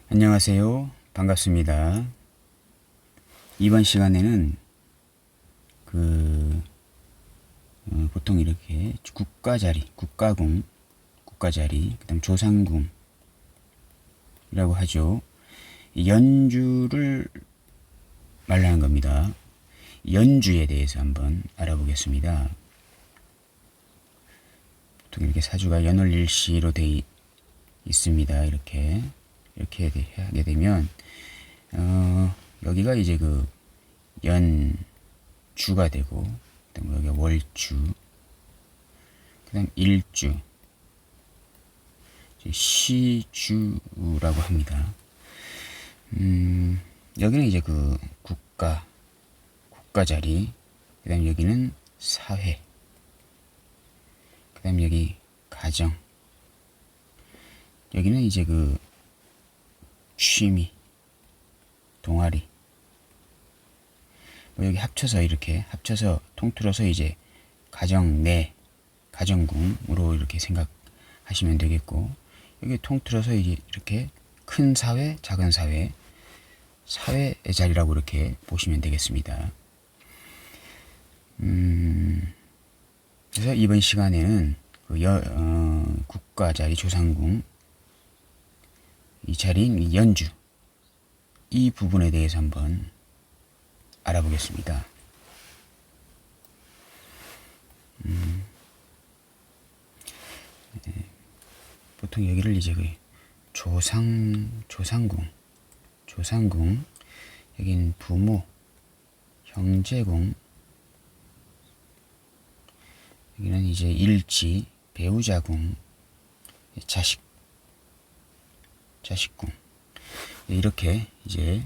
안녕하세요. 반갑습니다. 이번 시간에는 보통 이렇게 국가자리, 국가궁, 국가자리, 그다음 조상궁이라고 하죠. 연주를 말하는 겁니다. 연주에 대해서 한번 알아보겠습니다. 보통 이렇게 사주가 연월일시로 되어 있습니다. 이렇게 하게 되면 여기가 이제 그 연주가 되고, 그다음 여기가 월주, 그다음 일주, 시주라고 합니다. 여기는 이제 그 국가 자리, 그다음 여기는 사회, 그다음 여기 가정, 여기는 이제 그 취미, 동아리, 뭐 여기 합쳐서 통틀어서 이제 가정 내, 가정궁으로 이렇게 생각하시면 되겠고, 여기 통틀어서 이제 이렇게 큰 사회, 작은 사회, 사회의 자리라고 이렇게 보시면 되겠습니다. 그래서 이번 시간에는 국가 자리 조상궁, 이 자리인 연주, 이 부분에 대해서 한번 알아보겠습니다. 보통 여기를 이제 그 조상궁, 여기는 부모, 형제궁, 여기는 이제 일지, 배우자궁, 자식궁, 이렇게 이제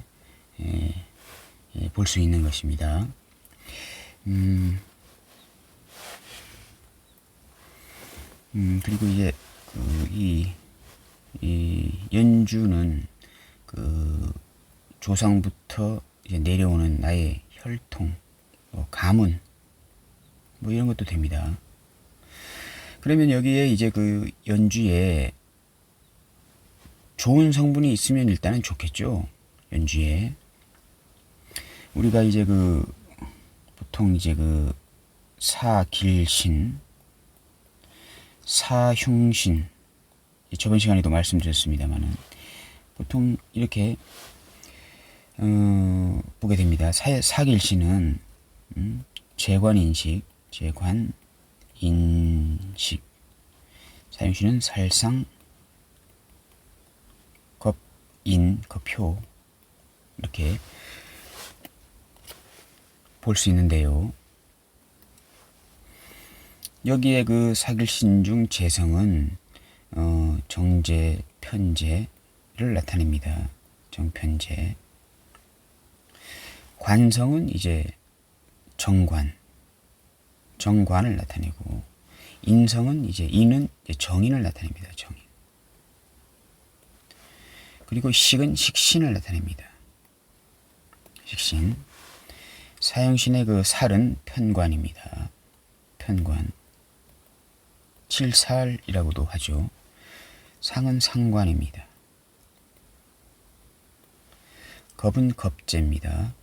볼 수 있는 것입니다. 그리고 이제 이 연주는 그 조상부터 이제 내려오는 나의 혈통, 가문, 뭐 이런 것도 됩니다. 그러면 여기에 이제 그 연주에 좋은 성분이 있으면 일단은 좋겠죠. 연주에 우리가 이제 그 보통 이제 그 사길신, 사흉신, 저번 시간에도 말씀드렸습니다만은 보통 이렇게 보게 됩니다. 사길신은 재관인식, 사흉신은 살상, 겁표, 이렇게 볼 수 있는데요. 여기에 그 사길신 중 재성은 정제, 편제를 나타냅니다. 정편제. 관성은 이제 정관을 나타내고, 인성은 이제 정인을 나타냅니다. 정인. 그리고 식은 식신을 나타냅니다. 식신. 사형신의 그 살은 편관입니다. 편관. 칠살이라고도 하죠. 상은 상관입니다. 겁은 겁재입니다.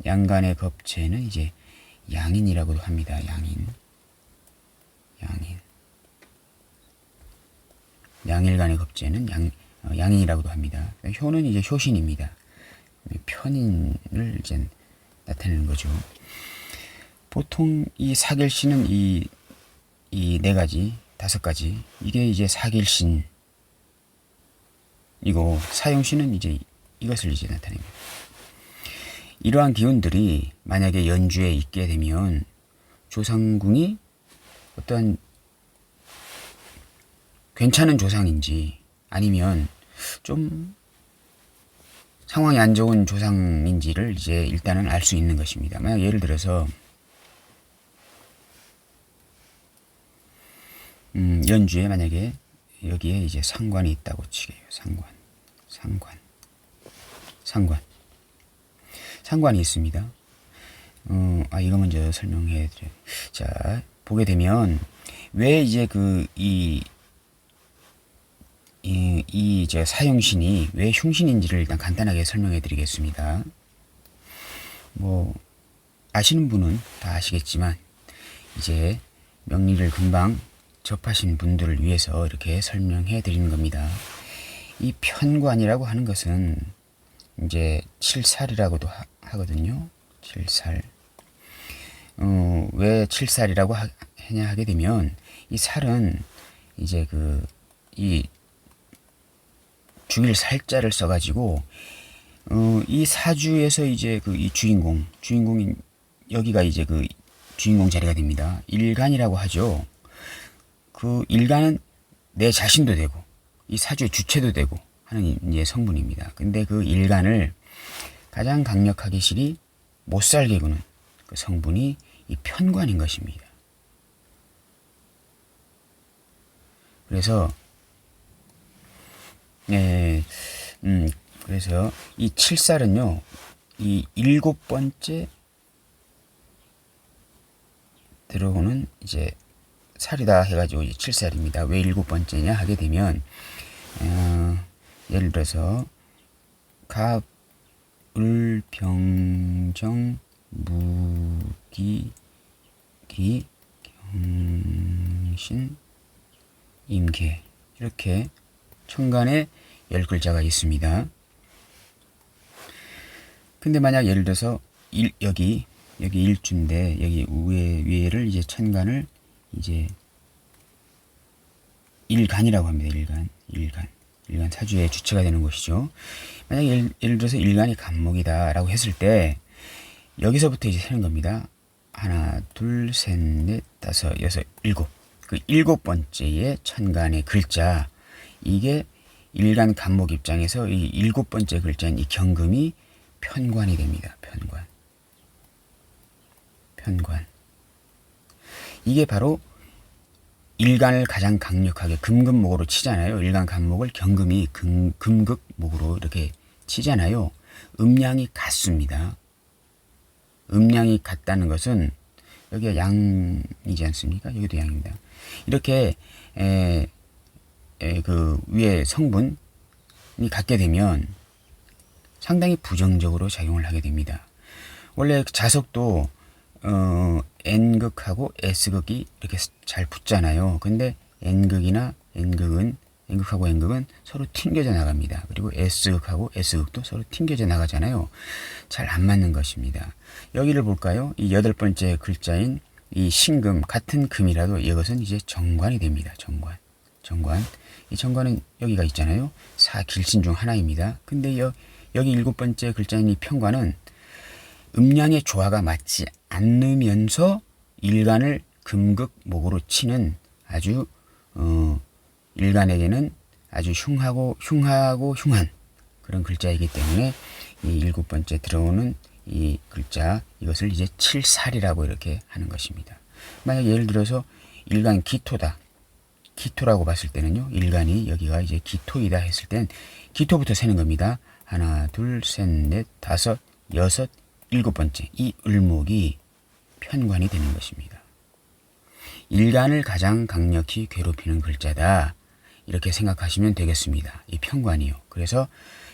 양간의 겁재는 이제 양인이라고도 합니다. 양인. 양일간의 겁재는 양인이라고도 합니다. 효는 이제 효신입니다. 편인을 이제 나타내는 거죠. 보통 이 사길신은 이 네 가지, 5가지, 이게 이제 사길신이고, 사용신은 이제 이것을 이제 나타냅니다. 이러한 기운들이 만약에 연주에 있게 되면 조상궁이 어떤 괜찮은 조상인지 아니면 좀 상황이 안 좋은 조상인지를 이제 일단은 알 수 있는 것입니다. 만약 예를 들어서 연주에 만약에 여기에 이제 상관이 있다고 치게요. 상관이 있습니다. 이거 먼저 설명해 드려요. 자, 보게 되면 왜 이제 이 사흉신이 왜 흉신인지를 일단 간단하게 설명해 드리겠습니다. 뭐 아시는 분은 다 아시겠지만 이제 명리를 금방 접하신 분들을 위해서 이렇게 설명해 드리는 겁니다. 이 편관이라고 하는 것은 이제 칠살이라고도 하거든요. 칠살. 왜 칠살이라고 하냐 하게 되면 이 살은 이제 이 죽일 살자를 써가지고 이 사주에서 이제 이 주인공이 여기가 이제 주인공 자리가 됩니다. 일간이라고 하죠. 그 일간은 내 자신도 되고 이 사주의 주체도 되고 하는 이제 성분입니다. 근데 그 일간을 가장 강력하게 실이 못 살게 구는 그 성분이 이 편관인 것입니다. 그래서 그래서 이 칠살은요, 이 7번째 들어오는 이제 살이다 해가지고 이제 칠살입니다. 왜 7번째냐 하게 되면 예를 들어서 갑, 을, 병, 정, 무, 기, 경신, 임계 이렇게 천간에 10글자가 있습니다. 근데 만약 예를 들어서 여기 일주인데 여기 위에를 이제 천간을 이제 일간이라고 합니다. 일간 사주의 주체가 되는 것이죠. 만약 예를 들어서 일간이 간목이다라고 했을 때 여기서부터 이제 세는 겁니다. 하나, 둘, 셋, 넷, 다섯, 여섯, 일곱. 그 7번째의 천간의 글자, 이게 일간 간목 입장에서 이 7번째 글자인 이 경금이 편관이 됩니다. 편관. 이게 바로 일간을 가장 강력하게 금금목으로 치잖아요. 일간 간목을 경금이 금극목으로 이렇게 치잖아요. 음양이 같습니다. 음양이 같다는 것은 여기가 양이지 않습니까? 여기도 양입니다. 이렇게 그 위에 성분이 같게 되면 상당히 부정적으로 작용을 하게 됩니다. 원래 자석도 N극하고 S극이 이렇게 잘 붙잖아요. 근데 N극하고 N극은 서로 튕겨져 나갑니다. 그리고 S극하고 S극도 서로 튕겨져 나가잖아요. 잘 안 맞는 것입니다. 여기를 볼까요? 이 8번째 글자인 이 신금, 같은 금이라도 이것은 이제 정관이 됩니다. 정관. 이 정관은 여기가 있잖아요. 사길신 중 하나입니다. 근데 여기 7번째 글자인 이 편관은 음양의 조화가 맞지 않으면서 일간을 금극목으로 치는 아주 일간에게는 아주 흉하고 흉한 그런 글자이기 때문에 이 7번째 들어오는 이 글자, 이것을 이제 칠살이라고 이렇게 하는 것입니다. 만약 예를 들어서 일간 기토라고 봤을 때는요, 일간이 여기가 이제 기토이다 했을 땐 기토부터 세는 겁니다. 하나, 둘, 셋, 넷, 다섯, 여섯, 7번째 이 을목이 편관이 되는 것입니다. 일간을 가장 강력히 괴롭히는 글자다, 이렇게 생각하시면 되겠습니다. 이 편관이요. 그래서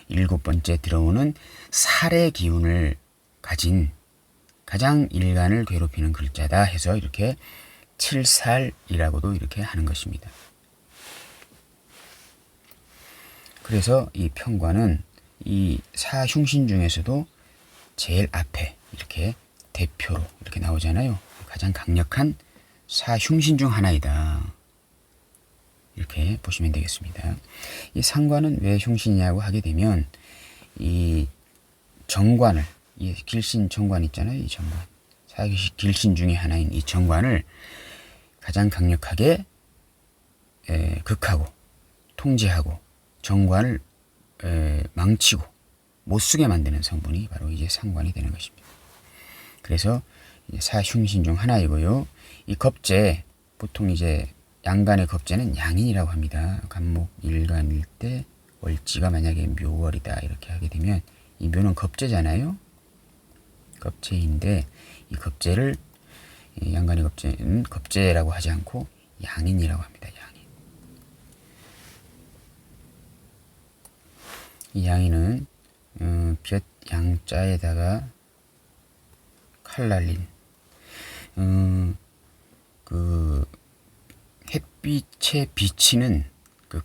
7번째 들어오는 살의 기운을 가진 가장 일간을 괴롭히는 글자다 해서 이렇게 칠살이라고도 이렇게 하는 것입니다. 그래서 이 편관은 이 사흉신 중에서도 제일 앞에 이렇게 대표로 이렇게 나오잖아요. 가장 강력한 사흉신 중 하나이다, 이렇게 보시면 되겠습니다. 이 상관은 왜 흉신이냐고 하게 되면 이 정관을, 이 길신 정관 있잖아요. 이 정관, 사길신 중에 하나인 이 정관을 가장 강력하게 극하고 통제하고 정관을 망치고 못쓰게 만드는 성분이 바로 이제 상관이 되는 것입니다. 그래서 사흉신 중 하나이고요. 이 겁재, 보통 이제 양간의 겁재는 양인이라고 합니다. 간목 일간일 때 월지가 만약에 묘월이다 이렇게 하게 되면 이 묘는 겁재잖아요. 겁재인데 이 겁재를 양간의 겁재는 겁재라고 하지 않고 양인이라고 합니다. 양인. 이 양이는 볕 양자에다가 칼 날린 그 햇빛에 비치는 그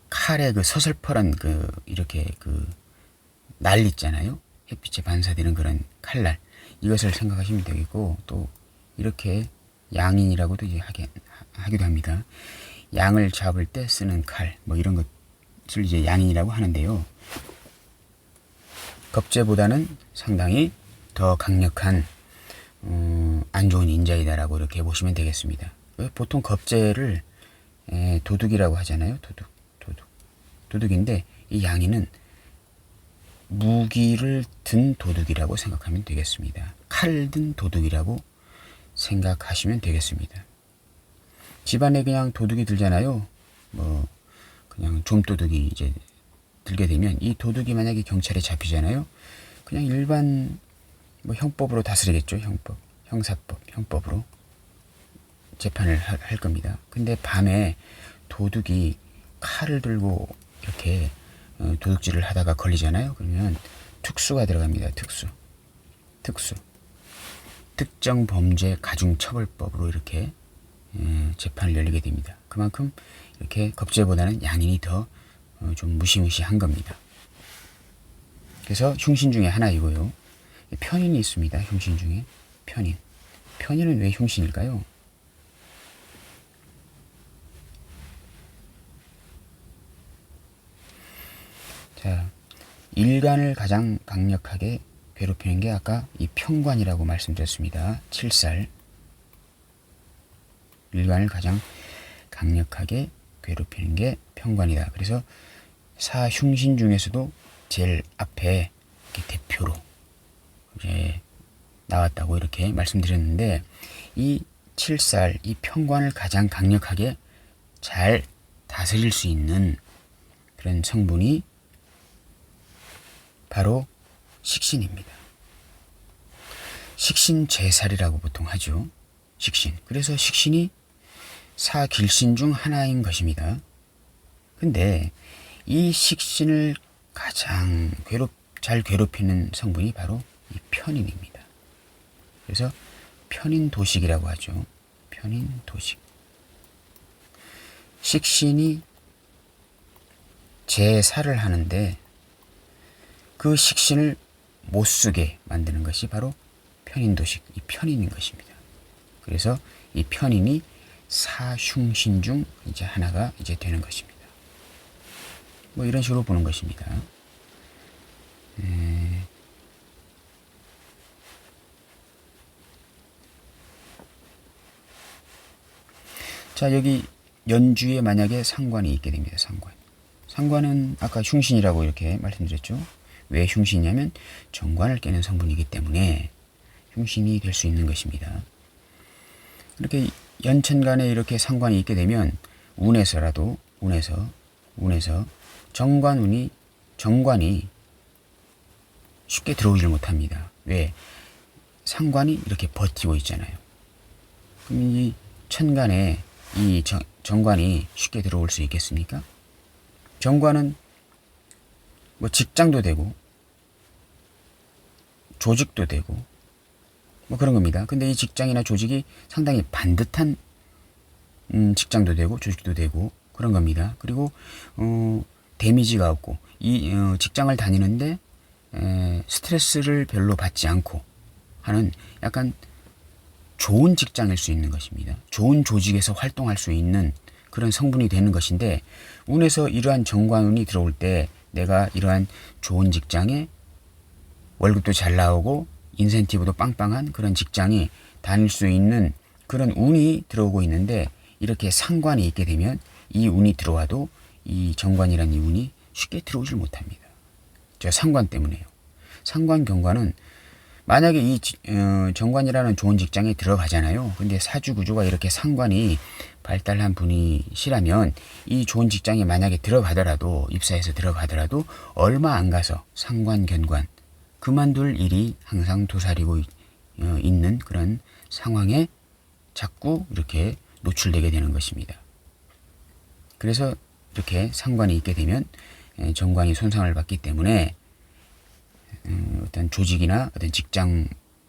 칼의 그 서슬퍼런 그 이렇게 그 날 있잖아요. 햇빛에 반사되는 그런 칼날, 이것을 생각하시면 되겠고, 또 이렇게 양인이라고도 이제 하기도 합니다. 양을 잡을 때 쓰는 칼, 뭐 이런 것을 이제 양인이라고 하는데요. 겁재보다는 상당히 더 강력한 안 좋은 인자이다라고 이렇게 보시면 되겠습니다. 보통 겁재를 도둑이라고 하잖아요. 도둑인데 이 양인은 무기를 든 도둑이라고 생각하면 되겠습니다. 칼 든 도둑이라고 생각하시면 되겠습니다. 집안에 그냥 도둑이 들잖아요. 뭐 그냥 좀도둑이 이제 들게 되면 이 도둑이 만약에 경찰에 잡히잖아요. 그냥 일반 뭐 형법으로 다스리겠죠. 형사법, 형법으로 재판을 할 겁니다. 근데 밤에 도둑이 칼을 들고 이렇게 도둑질을 하다가 걸리잖아요. 그러면 특수가 들어갑니다. 특수. 특정범죄 가중처벌법으로 이렇게 재판을 열리게 됩니다. 그만큼 이렇게 겁재보다는 양인이 더 좀 무시무시한 겁니다. 그래서 흉신 중에 하나이고요. 편인이 있습니다. 흉신 중에 편인은 왜 흉신일까요? 자, 일간을 가장 강력하게 괴롭히는 게 아까 이 편관이라고 말씀드렸습니다. 7살. 일간을 가장 강력하게 괴롭히는 게 편관이다. 그래서 사흉신 중에서도 제일 앞에 이렇게 대표로 이제 나왔다고 이렇게 말씀드렸는데, 이 7살, 이 편관을 가장 강력하게 잘 다스릴 수 있는 그런 성분이 바로 식신입니다. 식신제살이라고 보통 하죠. 식신. 그래서 식신이 사길신 중 하나인 것입니다. 근데 이 식신을 가장 잘 괴롭히는 성분이 바로 이 편인입니다. 그래서 편인도식이라고 하죠. 편인도식. 식신이 제살을 하는데 그 식신을 못 쓰게 만드는 것이 바로 편인도식, 이 편인인 것입니다. 그래서 이 편인이 사흉신 중 이제 하나가 이제 되는 것입니다. 뭐 이런 식으로 보는 것입니다. 자, 여기 연주에 만약에 상관이 있게 됩니다. 상관은 아까 흉신이라고 이렇게 말씀드렸죠. 왜 흉신이냐면 정관을 깨는 성분이기 때문에 흉신이 될 수 있는 것입니다. 이렇게 연천간에 이렇게 상관이 있게 되면 운에서 정관이 쉽게 들어오질 못합니다. 왜? 상관이 이렇게 버티고 있잖아요. 그럼 이 천간에 이 정관이 쉽게 들어올 수 있겠습니까? 정관은 뭐 직장도 되고 조직도 되고 뭐 그런 겁니다. 근데 이 직장이나 조직이 상당히 반듯한 직장도 되고 조직도 되고 그런 겁니다. 그리고 데미지가 없고 이 직장을 다니는데 스트레스를 별로 받지 않고 하는 약간 좋은 직장일 수 있는 것입니다. 좋은 조직에서 활동할 수 있는 그런 성분이 되는 것인데, 운에서 이러한 정관운이 들어올 때 내가 이러한 좋은 직장에 월급도 잘 나오고 인센티브도 빵빵한 그런 직장이 다닐 수 있는 그런 운이 들어오고 있는데, 이렇게 상관이 있게 되면 이 운이 들어와도 이 정관이라는 이 운이 쉽게 들어오질 못합니다. 저 상관 때문에요. 상관 경관은 만약에 이 정관이라는 좋은 직장에 들어가잖아요. 근데 사주구조가 이렇게 상관이 발달한 분이시라면 이 좋은 직장에 만약에 들어가더라도, 입사해서 들어가더라도 얼마 안 가서 상관 견관 그만둘 일이 항상 도사리고 있는 그런 상황에 자꾸 이렇게 노출되게 되는 것입니다. 그래서 이렇게 상관이 있게 되면 정관이 손상을 받기 때문에 어떤 조직이나 어떤 직장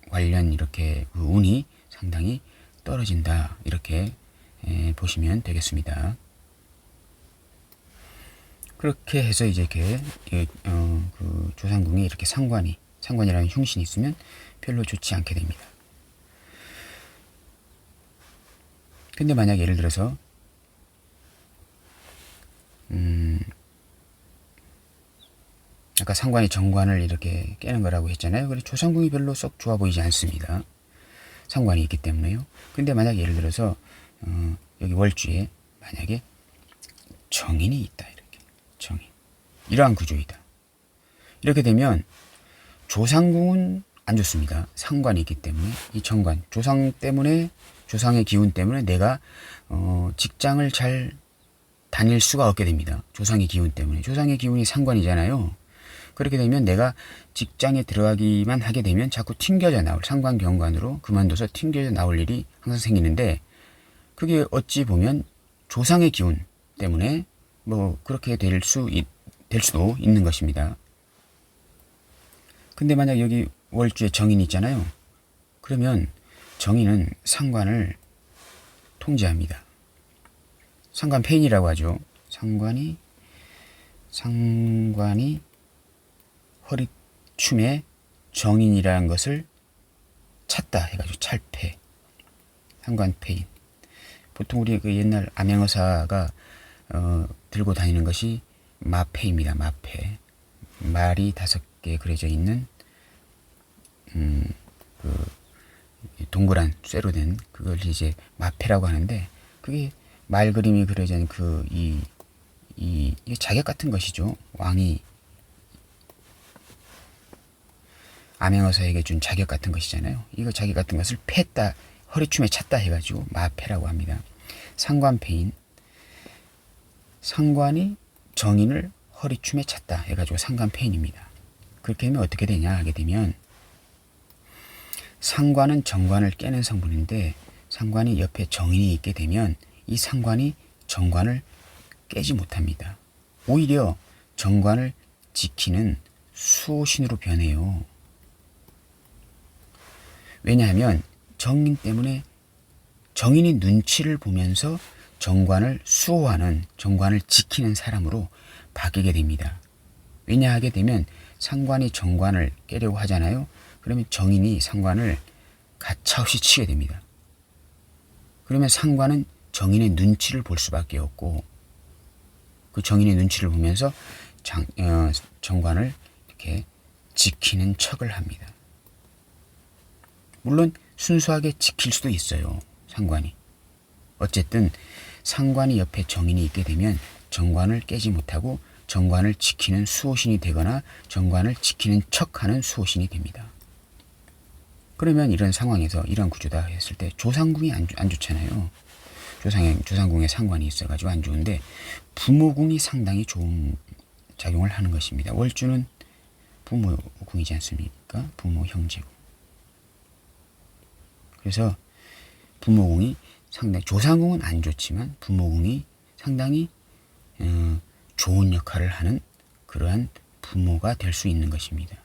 관련 이렇게 그 운이 상당히 떨어진다, 이렇게 보시면 되겠습니다. 그렇게 해서 이제 이렇게 그 조상궁에 이렇게 상관이라는 흉신이 있으면 별로 좋지 않게 됩니다. 근데 만약 예를 들어서 아까 상관이 정관을 이렇게 깨는 거라고 했잖아요. 그래서 조상궁이 별로 썩 좋아 보이지 않습니다. 상관이 있기 때문에요. 근데 만약 예를 들어서 여기 월주에 만약에 정인이 있다, 이렇게 정인, 이러한 구조이다. 이렇게 되면 조상궁은 안 좋습니다. 상관이 있기 때문에 이 정관, 조상 때문에, 조상의 기운 때문에 내가 직장을 잘 다닐 수가 없게 됩니다. 조상의 기운 때문에. 조상의 기운이 상관이잖아요. 그렇게 되면 내가 직장에 들어가기만 하게 되면 자꾸 튕겨져 나올, 상관 경관으로 그만둬서 튕겨져 나올 일이 항상 생기는데, 그게 어찌 보면 조상의 기운 때문에 뭐 그렇게 될 수도 있는 것입니다. 근데 만약 여기 월주에 정인이 있잖아요. 그러면 정인은 상관을 통제합니다. 상관폐인이라고 하죠. 상관이 허리춤에 정인이라는 것을 찾다 해가지고 찰폐, 상관폐인. 보통 우리 그 옛날 암행어사가 들고 다니는 것이 마패입니다. 마패. 말이 5개 그려져 있는 그 동그란 쇠로 된 그걸 이제 마패라고 하는데, 그게 말 그림이 그려져 있는 이 자격 같은 것이죠. 왕이 암행어사에게 준 자격 같은 것이잖아요. 이거 자격 같은 것을 패다, 허리춤에 찼다 해가지고 마패라고 합니다. 상관패인, 상관이 정인을 허리춤에 찼다 해가지고 상관패인입니다. 그렇게 되면 어떻게 되냐 하게 되면, 상관은 정관을 깨는 성분인데 상관이 옆에 정인이 있게 되면 이 상관이 정관을 깨지 못합니다. 오히려 정관을 지키는 수호신으로 변해요. 왜냐하면 정인 때문에 정인이 눈치를 보면서 정관을 수호하는, 정관을 지키는 사람으로 바뀌게 됩니다. 왜냐 하게 되면 상관이 정관을 깨려고 하잖아요. 그러면 정인이 상관을 가차없이 치게 됩니다. 그러면 상관은 정인의 눈치를 볼 수밖에 없고, 그 정인의 눈치를 보면서 정관을 이렇게 지키는 척을 합니다. 물론 순수하게 지킬 수도 있어요. 상관이. 어쨌든 상관이 옆에 정인이 있게 되면 정관을 깨지 못하고 정관을 지키는 수호신이 되거나 정관을 지키는 척하는 수호신이 됩니다. 그러면 이런 상황에서 이런 구조다 했을 때 조상궁이 안 좋잖아요. 조상궁에 상관이 있어가지고 안 좋은데 부모궁이 상당히 좋은 작용을 하는 것입니다. 월주는 부모궁이지 않습니까? 부모 형제궁. 그래서 부모궁이 상당히, 조상궁은 안 좋지만 부모궁이 상당히 좋은 역할을 하는 그러한 부모가 될 수 있는 것입니다.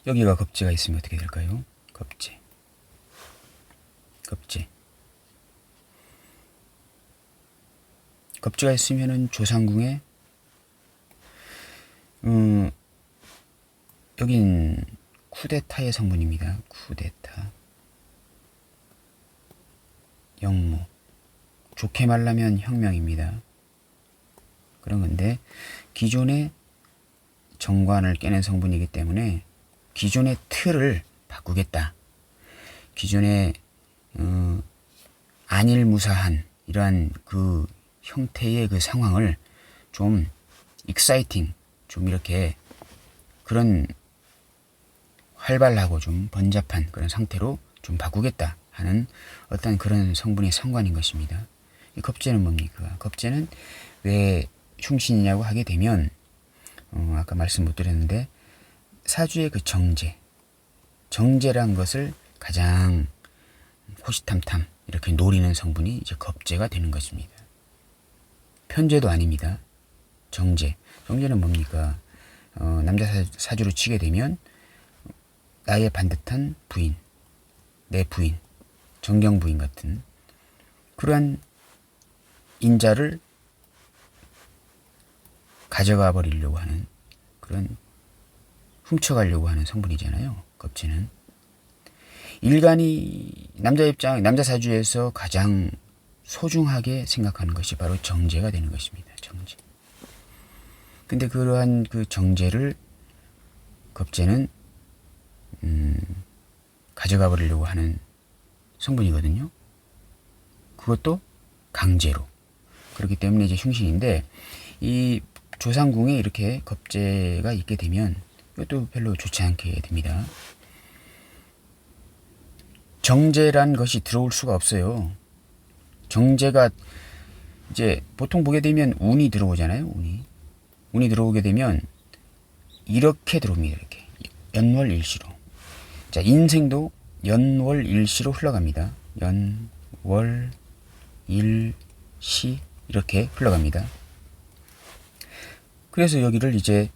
여기가 겁재가 있으면 어떻게 될까요? 겁재. 겁재가 있으면은 조상궁에 여긴 쿠데타의 성분입니다. 쿠데타. 영모. 좋게 말하면 혁명입니다. 그런 건데 기존의 정관을 깨는 성분이기 때문에 기존의 틀을 바꾸겠다. 기존의 안일무사한 이러한 그 형태의 그 상황을 좀 익사이팅, 좀 이렇게 그런 활발하고 좀 번잡한 그런 상태로 좀 바꾸겠다 하는 어떤 그런 성분의 상관인 것입니다. 이 겁재는 뭡니까? 겁재는 왜 흉신이냐고 하게 되면 아까 말씀 못 드렸는데 사주의 그 정제, 정제란 것을 가장 호시탐탐 이렇게 노리는 성분이 이제 겁제가 되는 것입니다. 편제도 아닙니다. 정제. 정제는 뭡니까? 남자 사주로 치게 되면 나의 반듯한 부인, 내 부인, 정경 부인 같은 그러한 인자를 가져가 버리려고 하는 그런 훔쳐가려고 하는 성분이잖아요. 겁제는. 일간이 남자 사주에서 가장 소중하게 생각하는 것이 바로 정제가 되는 것입니다. 정제. 근데 그러한 그 정제를 겁제는 가져가 버리려고 하는 성분이거든요. 그것도 강제로. 그렇기 때문에 이제 흉신인데 이 조상궁에 이렇게 겁제가 있게 되면 이것도 별로 좋지 않게 됩니다. 정제란 것이 들어올 수가 없어요. 정제가 이제 보통 보게 되면 운이 들어오잖아요. 운이 들어오게 되면 이렇게 들어옵니다. 이렇게 연월일시로. 자, 인생도 연월일시로 흘러갑니다. 연월일시 이렇게 흘러갑니다. 그래서 여기를 이제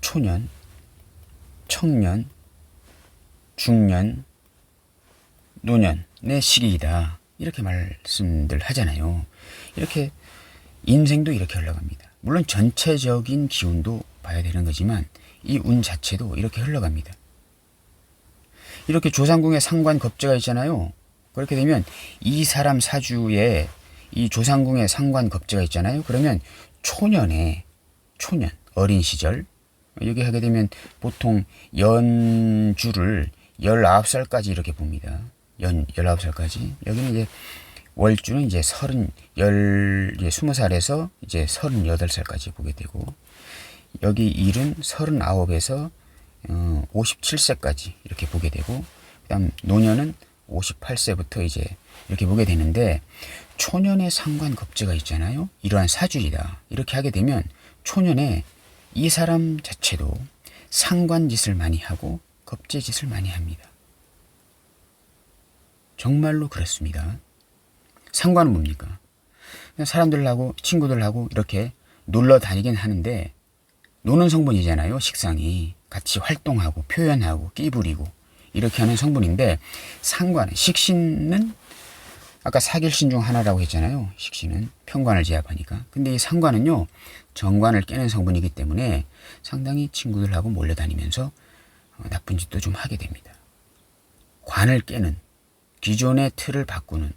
초년, 청년, 중년, 노년의 시기이다. 이렇게 말씀들 하잖아요. 이렇게 인생도 이렇게 흘러갑니다. 물론 전체적인 기운도 봐야 되는 거지만 이 운 자체도 이렇게 흘러갑니다. 이렇게 조상궁에 상관 겁제가 있잖아요. 그렇게 되면 이 사람 사주에 이 조상궁에 상관 겁제가 있잖아요. 그러면 초년, 어린 시절, 여기 하게 되면 보통 연주를 19살까지 이렇게 봅니다. 19살까지. 여기는 이제 월주는 이제 20살에서 이제 38살까지 보게 되고, 여기 일은 39에서 57세까지 이렇게 보게 되고, 그 다음 노년은 58세부터 이제 이렇게 보게 되는데, 초년에 상관 겁제가 있잖아요. 이러한 사주이다. 이렇게 하게 되면 초년에 이 사람 자체도 상관짓을 많이 하고 겁제짓을 많이 합니다. 정말로 그렇습니다. 상관은 뭡니까? 그냥 사람들하고 친구들하고 이렇게 놀러 다니긴 하는데 노는 성분이잖아요. 식상이 같이 활동하고 표현하고 끼부리고 이렇게 하는 성분인데, 상관은, 식신은 아까 사길신 중 하나라고 했잖아요. 식신은 편관을 제압하니까. 근데 이 상관은요, 정관을 깨는 성분이기 때문에 상당히 친구들하고 몰려다니면서 나쁜 짓도 좀 하게 됩니다. 관을 깨는, 기존의 틀을 바꾸는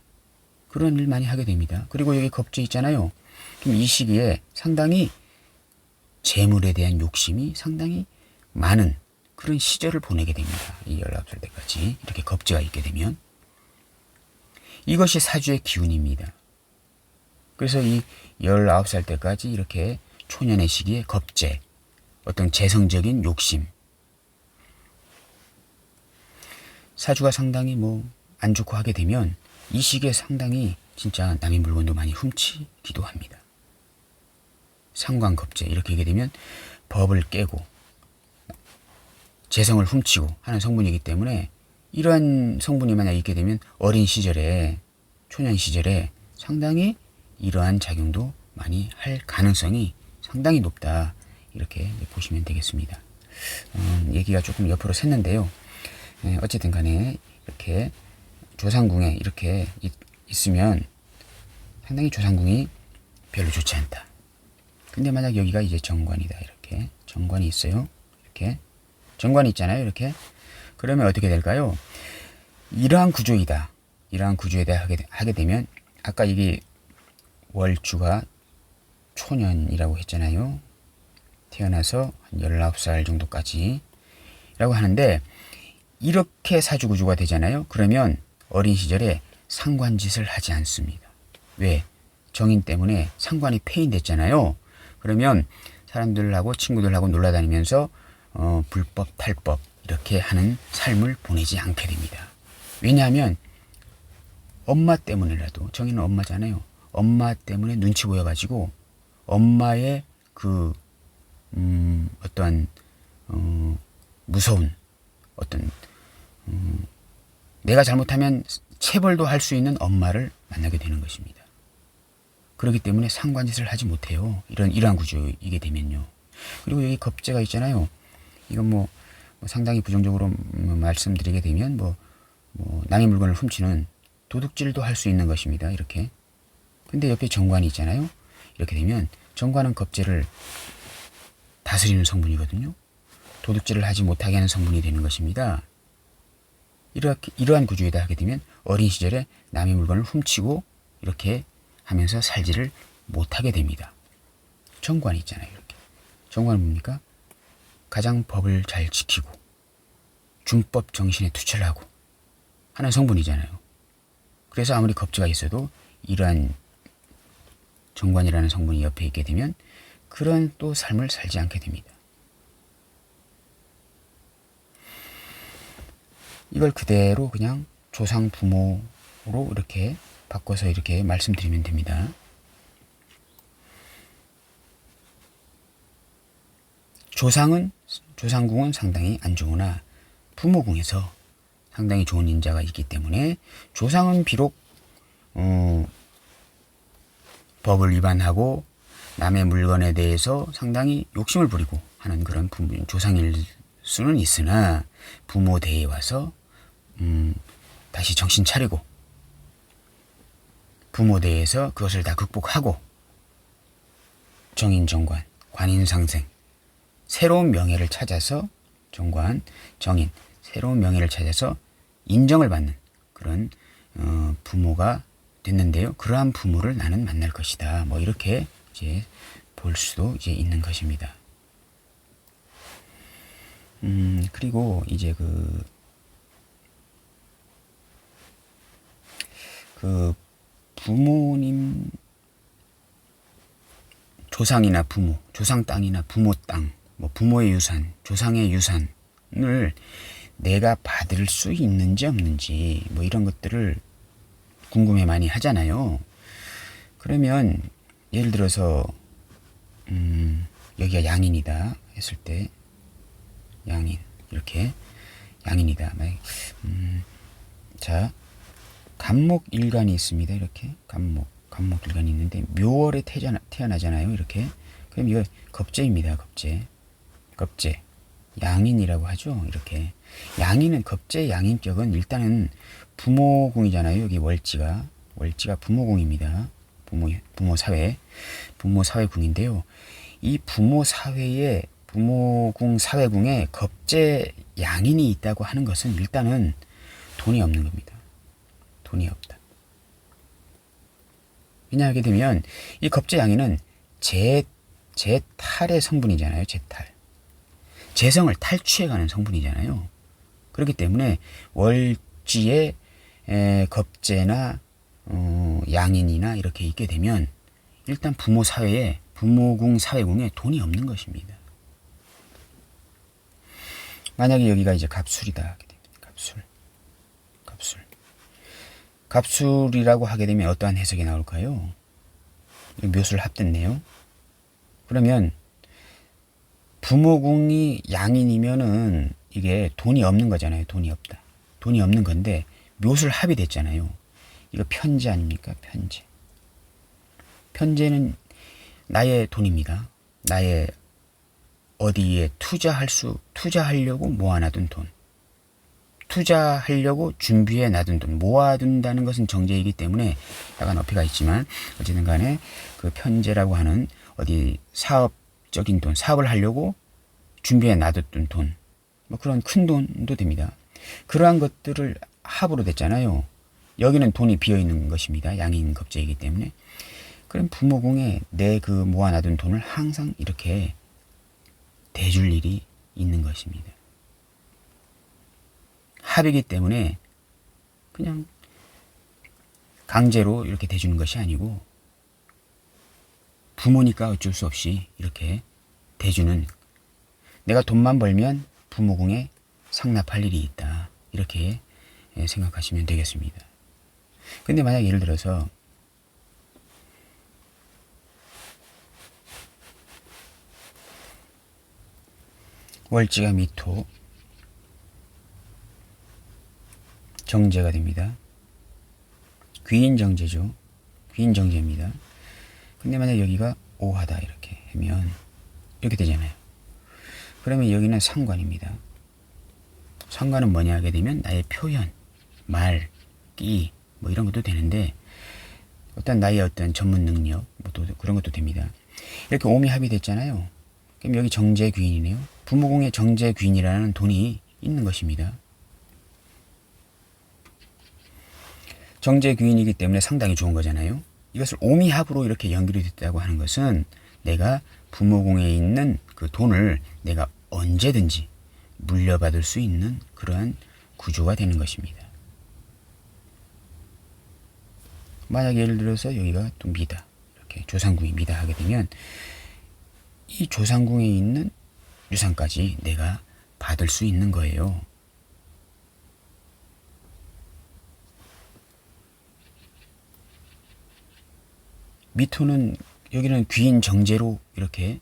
그런 일 많이 하게 됩니다. 그리고 여기 겁제 있잖아요. 그럼 이 시기에 상당히 재물에 대한 욕심이 상당히 많은 그런 시절을 보내게 됩니다. 이 19살 때까지 이렇게 겁제가 있게 되면. 이것이 사주의 기운입니다. 그래서 이 19살 때까지 이렇게 초년의 시기에 겁제, 어떤 재성적인 욕심, 사주가 상당히 안 좋고 하게 되면 이 시기에 상당히 진짜 남의 물건도 많이 훔치기도 합니다. 상관겁제 이렇게 하게 되면 법을 깨고 재성을 훔치고 하는 성분이기 때문에, 이러한 성분이 만약 있게 되면 어린 시절에, 초년 시절에 상당히 이러한 작용도 많이 할 가능성이 상당히 높다. 이렇게 보시면 되겠습니다. 얘기가 조금 옆으로 샜는데요. 어쨌든 간에 이렇게 조상궁에 이렇게 있으면 상당히 조상궁이 별로 좋지 않다. 근데 만약 여기가 이제 정관이다. 이렇게 정관이 있어요. 이렇게 정관이 있잖아요. 이렇게. 그러면 어떻게 될까요? 이러한 구조이다. 이러한 구조에 대해 하게 되면, 아까 이게 월주가 초년이라고 했잖아요. 태어나서 한 19살 정도까지 라고 하는데, 이렇게 사주구조가 되잖아요. 그러면 어린 시절에 상관짓을 하지 않습니다. 왜? 정인 때문에 상관이 폐인됐잖아요. 그러면 사람들하고 친구들하고 놀러다니면서 불법, 탈법 이렇게 하는 삶을 보내지 않게 됩니다. 왜냐하면 엄마 때문이라도, 정인은 엄마잖아요. 엄마 때문에 눈치 보여가지고 엄마의 그 어떠한 무서운 어떤 내가 잘못하면 체벌도 할 수 있는 엄마를 만나게 되는 것입니다. 그렇기 때문에 상관짓을 하지 못해요. 이러한 구조이게 되면요. 그리고 여기 겁재가 있잖아요. 이건 뭐 상당히 부정적으로 말씀드리게 되면 뭐 남의 물건을 훔치는 도둑질도 할 수 있는 것입니다. 이렇게. 근데 옆에 정관이 있잖아요. 이렇게 되면 정관은 겁재를 다스리는 성분이거든요. 도둑질을 하지 못하게 하는 성분이 되는 것입니다. 이러한 구조에다 하게 되면 어린 시절에 남의 물건을 훔치고 이렇게 하면서 살지를 못하게 됩니다. 정관이 있잖아요. 이렇게. 정관은 뭡니까? 가장 법을 잘 지키고 준법 정신에 투철하고 하는 성분이잖아요. 그래서 아무리 겁재가 있어도 이러한 정관이라는 성분이 옆에 있게 되면 그런 또 삶을 살지 않게 됩니다. 이걸 그대로 그냥 조상 부모로 이렇게 바꿔서 이렇게 말씀드리면 됩니다. 조상궁은 상당히 안 좋으나 부모궁에서 상당히 좋은 인자가 있기 때문에 조상은 비록 법을 위반하고 남의 물건에 대해서 상당히 욕심을 부리고 하는 그런 조상일 수는 있으나 부모 대에 와서 다시 정신 차리고 부모 대에서 그것을 다 극복하고 정인정관, 관인상생 새로운 명예를 찾아서 정관, 정인 새로운 명예를 찾아서 인정을 받는 그런 부모가 됐는데요. 그러한 부모를 나는 만날 것이다. 뭐 이렇게 이제 볼 수도 이제 있는 것입니다. 그리고 이제 그 부모님 조상이나 부모, 조상 땅이나 부모 땅, 뭐 부모의 유산, 조상의 유산을 내가 받을 수 있는지 없는지 뭐 이런 것들을 궁금해 많이 하잖아요. 그러면 예를 들어서 여기가 양인이다 했을 때 양인 이렇게 양인이다. 자 간목일간이 있습니다. 이렇게 간목일간이 있는데 묘월에 태어나잖아요. 이렇게 그럼 이거 겁재입니다. 겁재 양인이라고 하죠. 이렇게 양인은 겁재 양인격은 일단은 부모궁이잖아요. 여기 월지가 부모궁입니다. 부모 사회궁인데요. 이 부모궁 사회궁에 겁재 양인이 있다고 하는 것은 일단은 돈이 없는 겁니다. 돈이 없다. 왜냐하게 되면 이 겁재 양인은 제탈의 성분이잖아요. 재성을 탈취해가는 성분이잖아요. 그렇기 때문에 월지에 겁재나 양인이나 이렇게 있게 되면 일단 부모궁 사회궁에 돈이 없는 것입니다. 만약에 여기가 이제 갑술이다 하게 됩니다. 갑술이라고 하게 되면 어떠한 해석이 나올까요? 묘수를 합됐네요. 그러면 부모궁이 양인이면은 이게 돈이 없는 거잖아요. 돈이 없다. 돈이 없는 건데 묘술 합이 됐잖아요. 이거 편재 아닙니까? 편재는 나의 돈입니다. 나의 어디에 투자하려고 모아놔둔 돈. 투자하려고 준비해 놔둔 돈. 모아둔다는 것은 정제이기 때문에 약간 어폐가 있지만 어쨌든 간에 그 편재라고 하는 어디 사업적인 돈, 사업을 하려고 준비해 놔뒀던 돈. 뭐 그런 큰 돈도 됩니다. 그러한 것들을 합으로 됐잖아요. 여기는 돈이 비어있는 것입니다. 양인 겁재이기 때문에. 그럼 부모궁에 내 그 모아놔둔 돈을 항상 이렇게 대줄 일이 있는 것입니다. 합이기 때문에 그냥 강제로 이렇게 대주는 것이 아니고 부모니까 어쩔 수 없이 이렇게 대주는, 내가 돈만 벌면 부모궁에 상납할 일이 있다. 이렇게 생각하시면 되겠습니다. 근데 만약 예를 들어서 월지가 미토, 정제가 됩니다. 귀인정제죠. 귀인정제입니다. 근데 만약 여기가 오하다 이렇게 하면 이렇게 되잖아요. 그러면 여기는 상관입니다. 상관은 뭐냐 하게 되면 나의 표현, 말, 끼, 뭐 이런 것도 되는데 어떤 나의 어떤 전문 능력, 뭐 또 그런 것도 됩니다. 이렇게 오미 합이 됐잖아요. 그럼 여기 정제귀인이네요. 부모공의 정제귀인이라는 돈이 있는 것입니다. 정제귀인이기 때문에 상당히 좋은 거잖아요. 이것을 오미합으로 이렇게 연결이 됐다고 하는 것은 내가 부모공에 있는 그 돈을 내가 언제든지 물려받을 수 있는 그러한 구조가 되는 것입니다. 만약 예를 들어서 여기가 또 미다, 이렇게 조상궁이 미다 하게 되면 이 조상궁에 있는 유산까지 내가 받을 수 있는 거예요. 미토는 여기는 귀인 정제로 이렇게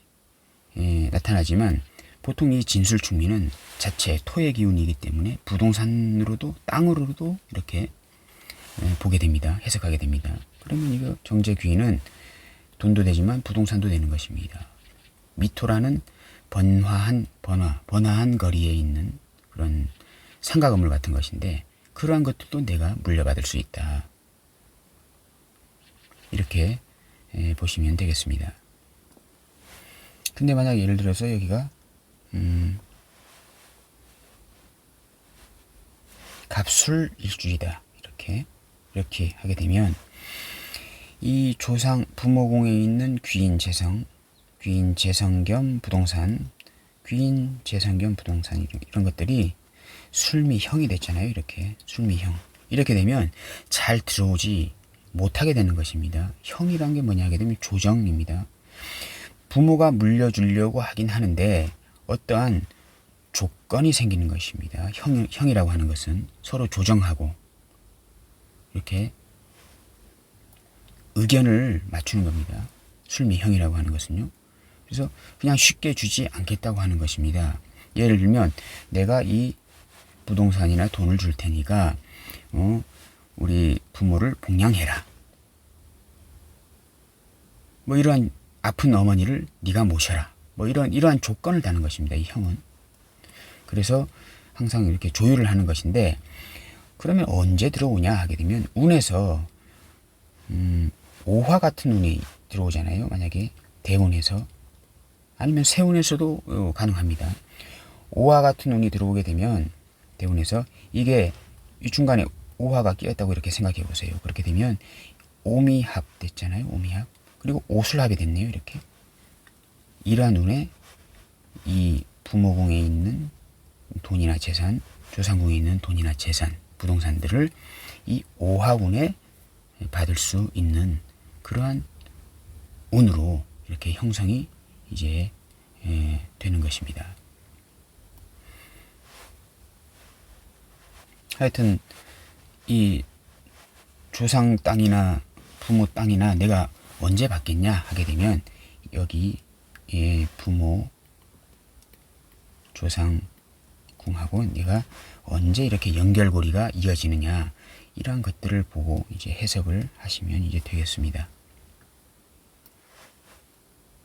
나타나지만 보통 이 진술충미는 자체 토의 기운이기 때문에 부동산으로도 땅으로도 이렇게 보게 됩니다. 해석하게 됩니다. 그러면 이거 정제귀인은 돈도 되지만 부동산도 되는 것입니다. 미토라는 번화한 거리에 있는 그런 상가 건물 같은 것인데 그러한 것들도 내가 물려받을 수 있다. 이렇게 보시면 되겠습니다. 근데 만약 예를 들어서 여기가 갑술일주이다 이렇게 하게 되면 이 조상 부모공에 있는 귀인 재성 겸 부동산, 귀인 재성 겸 부동산 이런 것들이 술미형이 됐잖아요. 이렇게 술미형 이렇게 되면 잘 들어오지 못하게 되는 것입니다. 형이란 게 뭐냐 하게 되면 조정입니다. 부모가 물려주려고 하긴 하는데 어떠한 조건이 생기는 것입니다. 형이라고 하는 것은 서로 조정하고 이렇게 의견을 맞추는 겁니다. 술미형이라고 하는 것은요. 그래서 그냥 쉽게 주지 않겠다고 하는 것입니다. 예를 들면 내가 이 부동산이나 돈을 줄 테니까 우리 부모를 봉양해라. 뭐 이러한 아픈 어머니를 네가 모셔라. 뭐 이러한 조건을 다는 것입니다. 이 형은. 그래서 항상 이렇게 조율을 하는 것인데 그러면 언제 들어오냐 하게 되면 운에서 오화 같은 운이 들어오잖아요. 만약에 대운에서 아니면 세운에서도 가능합니다. 오화 같은 운이 들어오게 되면 대운에서 이게 이 중간에 오화가 끼었다고 이렇게 생각해 보세요. 그렇게 되면 오미합 됐잖아요. 오미합. 그리고 오술합이 됐네요. 이렇게. 이러한 운에 이 부모궁에 있는 돈이나 재산, 조상궁에 있는 돈이나 재산, 부동산들을 이 오화운에 받을 수 있는 그러한 운으로 이렇게 형성이 이제 되는 것입니다. 하여튼 이 조상 땅이나 부모 땅이나 내가 언제 받겠냐 하게 되면 여기 부모 조상궁하고 내가 언제 이렇게 연결고리가 이어지느냐 이러한 것들을 보고 이제 해석을 하시면 이제 되겠습니다.